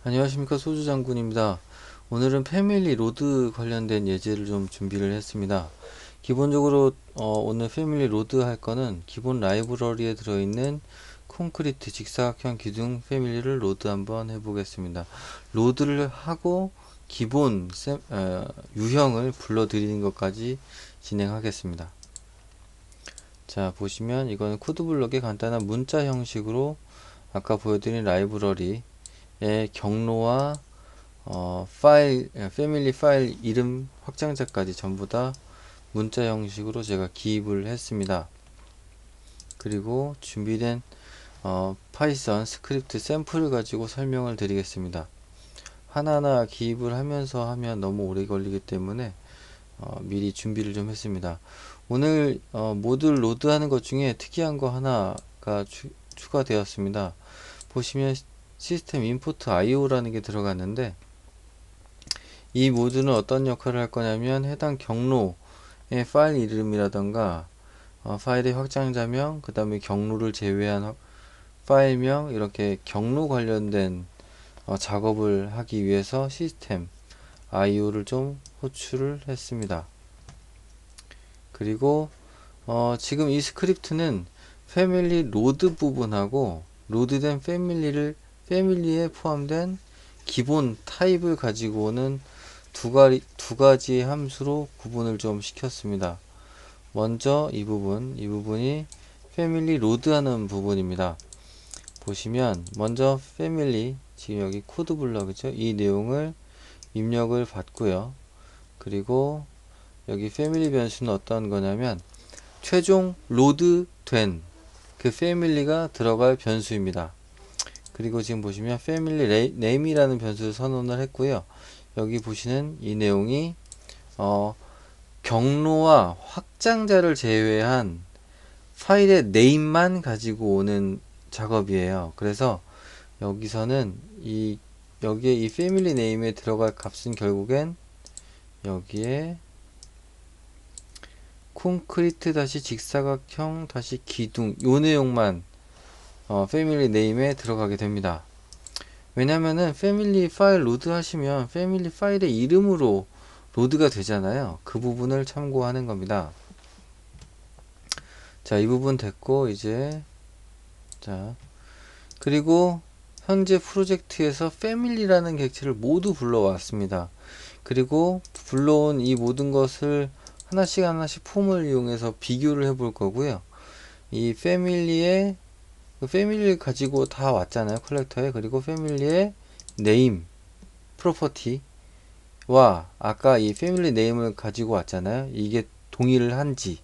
안녕하십니까, 소주장군입니다. 오늘은 패밀리 로드 관련된 예제를 좀 준비를 했습니다. 기본적으로 오늘 패밀리 로드 할 거는 기본 라이브러리에 들어있는 콘크리트 직사각형 기둥 패밀리를 로드 한번 해보겠습니다. 로드를 하고 기본 유형을 불러드리는 것까지 진행하겠습니다. 자, 보시면 이거는 코드블럭의 간단한 문자 형식으로 아까 보여드린 라이브러리의 경로와 패밀리 파일 이름 확장자까지 전부 다 문자 형식으로 제가 기입을 했습니다. 그리고 준비된 파이썬 스크립트 샘플을 가지고 설명을 드리겠습니다. 하나하나 기입을 하면서 하면 너무 오래 걸리기 때문에 미리 준비를 좀 했습니다. 오늘 모듈 로드하는 것 중에 특이한 거 하나가 추가되었습니다. 보시면 시스템 임포트 IO라는 게 들어갔는데, 이 모듈은 어떤 역할을 할 거냐면 해당 경로의 파일 이름이라던가 파일의 확장자명, 그 다음에 경로를 제외한 파일명, 이렇게 경로 관련된 작업을 하기 위해서 시스템 IO를 좀 호출을 했습니다. 그리고 지금 이 스크립트는 패밀리 로드 부분하고 로드된 패밀리에 포함된 기본 타입을 가지고 오는 두 가지 함수로 구분을 좀 시켰습니다. 먼저 이 부분이 패밀리 로드하는 부분입니다. 보시면 먼저 패밀리, 지금 여기 코드 블럭이죠. 이 내용을 입력을 받고요. 그리고 여기 패밀리 변수는 어떤 거냐면 최종 로드된 그 패밀리가 들어갈 변수입니다. 그리고 지금 보시면 패밀리 네임이라는 변수를 선언을 했고요. 여기 보시는 이 내용이 경로와 확장자를 제외한 파일의 네임만 가지고 오는 작업이에요. 그래서 여기서는 여기에 이 패밀리 네임에 들어갈 값은 결국엔 여기에 콘크리트 다시 직사각형 다시 기둥 요 내용만 패밀리 네임에 들어가게 됩니다. 왜냐면은 패밀리 파일 로드 하시면 패밀리 파일의 이름으로 로드가 되잖아요. 그 부분을 참고하는 겁니다. 자, 이 부분 됐고, 이제 자, 그리고 현재 프로젝트에서 패밀리라는 객체를 모두 불러왔습니다. 그리고 불러온 이 모든 것을 하나씩 폼을 이용해서 비교를 해볼 거고요. 이 패밀리를 가지고 다 왔잖아요, 컬렉터에. 그리고 패밀리의 네임 프로퍼티와 아까 이 패밀리 네임을 가지고 왔잖아요. 이게 동일을 한지,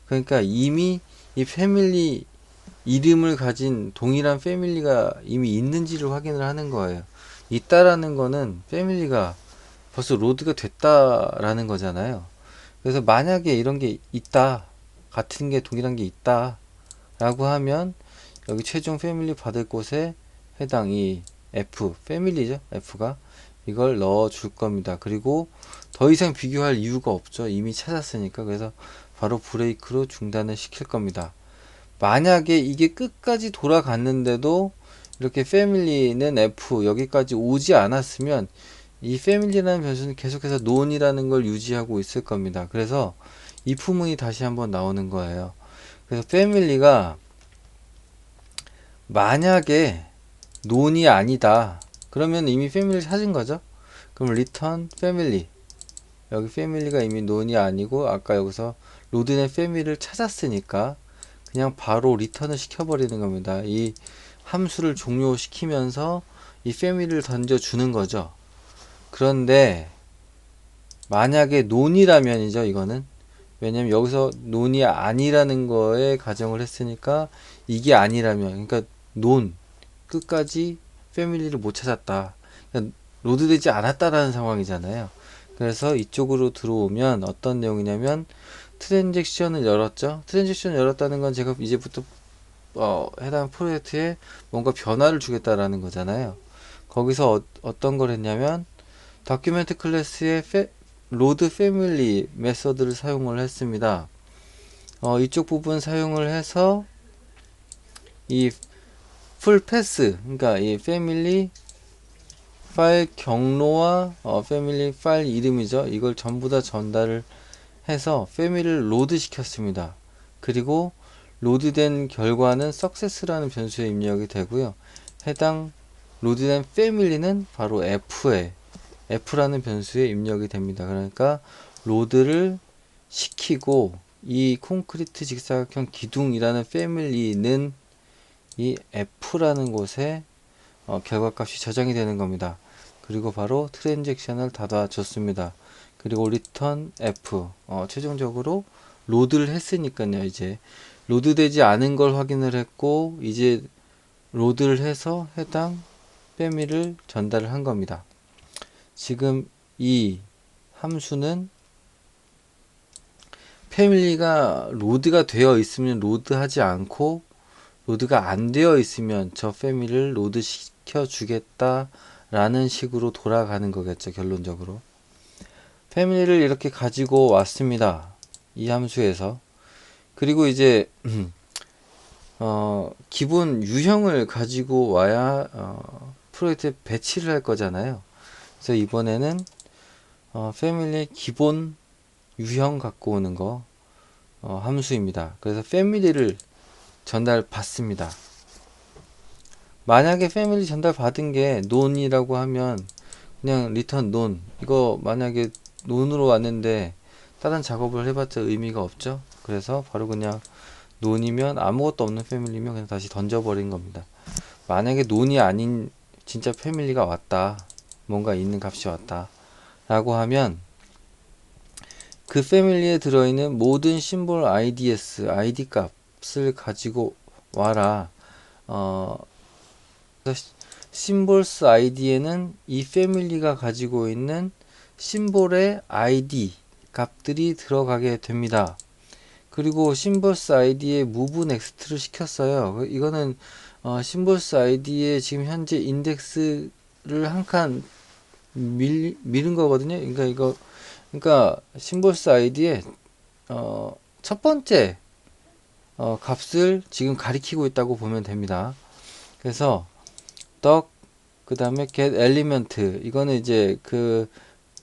그러니까 이미 이 패밀리 이름을 가진 동일한 패밀리가 이미 있는지를 확인을 하는 거예요. 있다라는 거는 패밀리가 벌써 로드가 됐다라는 거잖아요. 그래서 만약에 이런 게 있다, 같은 게 동일한 게 있다 라고 하면 여기 최종 패밀리 받을 곳에 해당 이 F, 패밀리죠. F가 이걸 넣어 줄 겁니다. 그리고 더 이상 비교할 이유가 없죠. 이미 찾았으니까. 그래서 바로 브레이크로 중단을 시킬 겁니다. 만약에 이게 끝까지 돌아갔는데도 이렇게 패밀리는 F 여기까지 오지 않았으면 이 패밀리라는 변수는 계속해서 논이라는 걸 유지하고 있을 겁니다. 그래서 이 if문이 다시 한번 나오는 거예요. 그래서 패밀리가 만약에 논이 아니다, 그러면 이미 패밀리 찾은 거죠. 그럼 return family, 여기 패밀리가 이미 논이 아니고 아까 여기서 로드된 패밀리를 찾았으니까 그냥 바로 리턴을 시켜버리는 겁니다. 이 함수를 종료시키면서 이 패밀리를 던져주는 거죠. 그런데 만약에 논이라면이죠, 이거는. 왜냐면 여기서 논이 아니라는 거에 가정을 했으니까 이게 아니라면, 그러니까 논 끝까지 패밀리를 못 찾았다, 그러니까 로드되지 않았다라는 상황이잖아요. 그래서 이쪽으로 들어오면 어떤 내용이냐면 트랜잭션을 열었죠. 트랜잭션을 열었다는 건 제가 이제부터 해당 프로젝트에 뭔가 변화를 주겠다라는 거잖아요. 거기서 어떤 걸 했냐면 다큐멘트 클래스의 로드 패밀리 메서드를 사용을 했습니다. 이쪽 부분 사용을 해서 이 풀 패스, 그러니까 이 패밀리 파일 경로와 패밀리 파일 이름이죠. 이걸 전부 다 전달을 해서 패밀리를 로드 시켰습니다. 그리고 로드된 결과는 success라는 변수에 입력이 되고요. 해당 로드된 패밀리는 바로 F라는 변수에 입력이 됩니다. 그러니까 로드를 시키고 이 콘크리트 직사각형 기둥이라는 패밀리는 이 F라는 곳에 결과값이 저장이 되는 겁니다. 그리고 바로 트랜잭션을 닫아줬습니다. 그리고 return F 최종적으로 로드를 했으니까요. 이제 로드되지 않은 걸 확인을 했고 이제 로드를 해서 해당 패밀리를 전달을 한 겁니다. 지금 이 함수는 패밀리가 로드가 되어 있으면 로드하지 않고 로드가 안 되어 있으면 저 패밀리를 로드 시켜 주겠다 라는 식으로 돌아가는 거겠죠. 결론적으로 패밀리를 이렇게 가지고 왔습니다. 이 함수에서. 그리고 이제 기본 유형을 가지고 와야 프로젝트에 배치를 할 거잖아요. 그래서 이번에는 패밀리의 기본 유형 갖고 오는 거 함수입니다. 그래서 패밀리를 전달 받습니다. 만약에 패밀리 전달 받은 게 논이라고 하면 그냥 return 논, 이거 만약에 논으로 왔는데 다른 작업을 해봤자 의미가 없죠. 그래서 바로 그냥 논이면 아무것도 없는 패밀리면 그냥 다시 던져버린 겁니다. 만약에 논이 아닌 진짜 패밀리가 왔다, 뭔가 있는 값이 왔다 라고 하면 그 패밀리에 들어있는 모든 심볼 IDS, ID 값을 가지고 와라. 심볼스 ID에는 이 패밀리가 가지고 있는 심볼의 ID 값들이 들어가게 됩니다. 그리고 심볼스 ID에 move next를 시켰어요. 이거는 심볼스 ID에 지금 현재 인덱스를 한 칸 밀은 거거든요. 그러니까 심볼스 ID에 첫 번째 값을 지금 가리키고 있다고 보면 됩니다. 그래서 그 다음에 get element, 이거는 이제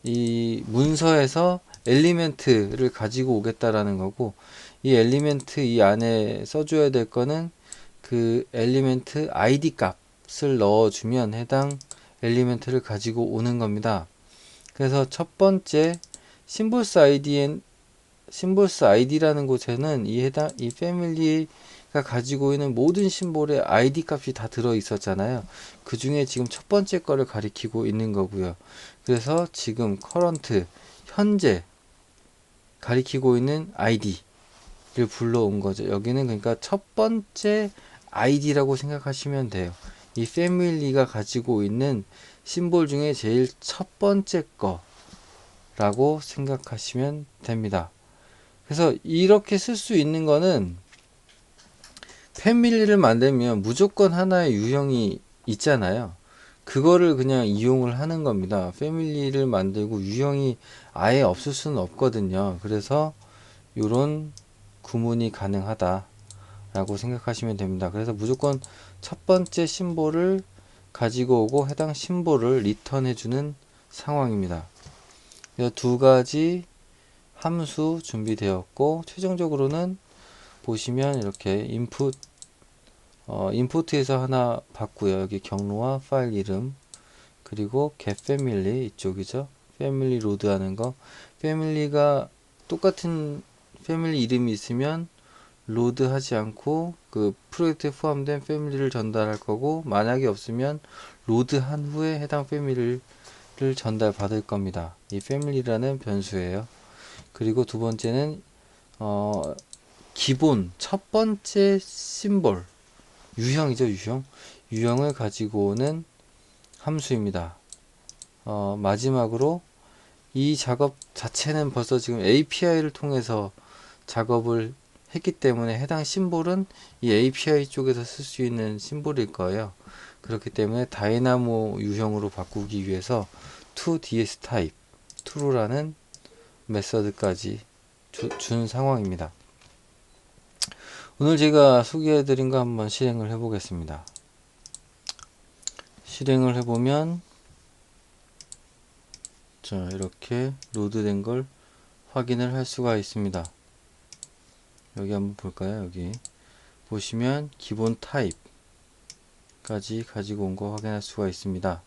이 문서에서 엘리멘트를 가지고 오겠다라는 거고, 이 엘리멘트 이 안에 써줘야 될 거는 그 엘리멘트 ID 값을 넣어주면 해당 엘리멘트를 가지고 오는 겁니다. 그래서 첫 번째 심볼스 ID라는 곳에는 이 패밀리가 가지고 있는 모든 심볼의 ID 값이 다 들어 있었잖아요. 그 중에 지금 첫 번째 거를 가리키고 있는 거고요. 그래서 지금 current, 현재 가리키고 있는 ID를 불러온 거죠. 여기는 그러니까 첫 번째 ID라고 생각하시면 돼요. 이 패밀리가 가지고 있는 심볼 중에 제일 첫 번째 거라고 생각하시면 됩니다. 그래서 이렇게 쓸 수 있는 거는 패밀리를 만들면 무조건 하나의 유형이 있잖아요. 그거를 그냥 이용을 하는 겁니다. 패밀리를 만들고 유형이 아예 없을 수는 없거든요. 그래서 이런 구문이 가능하다 라고 생각하시면 됩니다. 그래서 무조건 첫 번째 심볼을 가지고 오고 해당 심볼을 리턴해 주는 상황입니다. 그래서 두 가지 함수 준비되었고, 최종적으로는 보시면 이렇게 인풋에서 하나 받고요. 여기 경로와 파일 이름, 그리고 get family 이쪽이죠. 패밀리 로드 하는 거. 패밀리가 똑같은 패밀리 이름이 있으면 로드 하지 않고 그 프로젝트에 포함된 패밀리를 전달할 거고, 만약에 없으면 로드 한 후에 해당 패밀리를 전달 받을 겁니다. 이 패밀리라는 변수예요. 그리고 두 번째는 기본 첫 번째 심볼, 유형이죠. 유형을 가지고 오는 함수입니다. 마지막으로 이 작업 자체는 벌써 지금 API를 통해서 작업을 했기 때문에 해당 심볼은 이 API 쪽에서 쓸 수 있는 심볼일 거예요. 그렇기 때문에 다이나모 유형으로 바꾸기 위해서 toDSType, true라는 메서드까지 준 상황입니다. 오늘 제가 소개해드린 거 한번 실행을 해보겠습니다. 실행을 해보면 자, 이렇게 로드된 걸 확인을 할 수가 있습니다. 여기 한번 볼까요? 여기 보시면 기본 타입까지 가지고 온 거 확인할 수가 있습니다.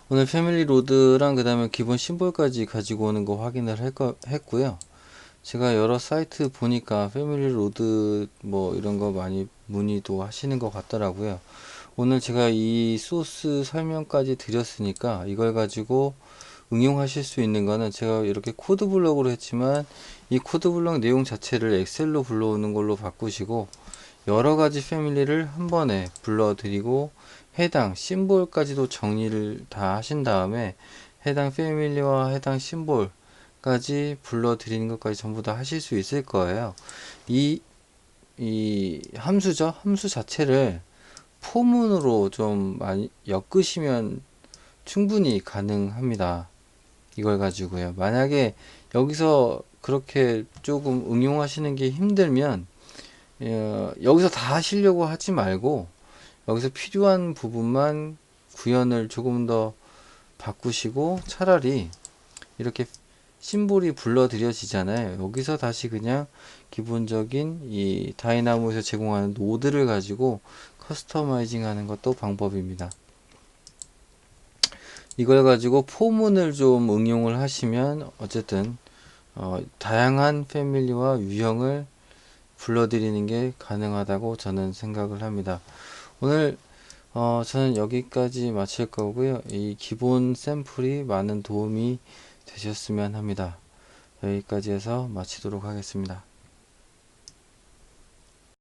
오늘 패밀리 로드랑 그 다음에 기본 심볼까지 가지고 오는 거 확인을 했고요. 제가 여러 사이트 보니까 패밀리 로드 뭐 이런 거 많이 문의도 하시는 것 같더라고요. 오늘 제가 이 소스 설명까지 드렸으니까 이걸 가지고 응용하실 수 있는 거는 제가 이렇게 코드 블럭으로 했지만 이 코드 블럭 내용 자체를 엑셀로 불러오는 걸로 바꾸시고 여러 가지 패밀리를 한 번에 불러드리고 해당 심볼까지도 정리를 다 하신 다음에 해당 패밀리와 해당 심볼까지 불러드리는 것까지 전부 다 하실 수 있을 거예요. 이 함수죠. 함수 자체를 포문으로 좀 많이 엮으시면 충분히 가능합니다. 이걸 가지고요. 만약에 여기서 그렇게 조금 응용하시는 게 힘들면 여기서 다 하시려고 하지 말고 여기서 필요한 부분만 구현을 조금 더 바꾸시고 차라리 이렇게 심볼이 불러들여지잖아요. 여기서 다시 그냥 기본적인 이 다이나모에서 제공하는 노드를 가지고 커스터마이징 하는 것도 방법입니다. 이걸 가지고 포문을 좀 응용을 하시면 어쨌든 다양한 패밀리와 유형을 불러들이는 게 가능하다고 저는 생각을 합니다. 오늘 저는 여기까지 마칠 거고요. 이 기본 샘플이 많은 도움이 되셨으면 합니다. 여기까지 해서 마치도록 하겠습니다.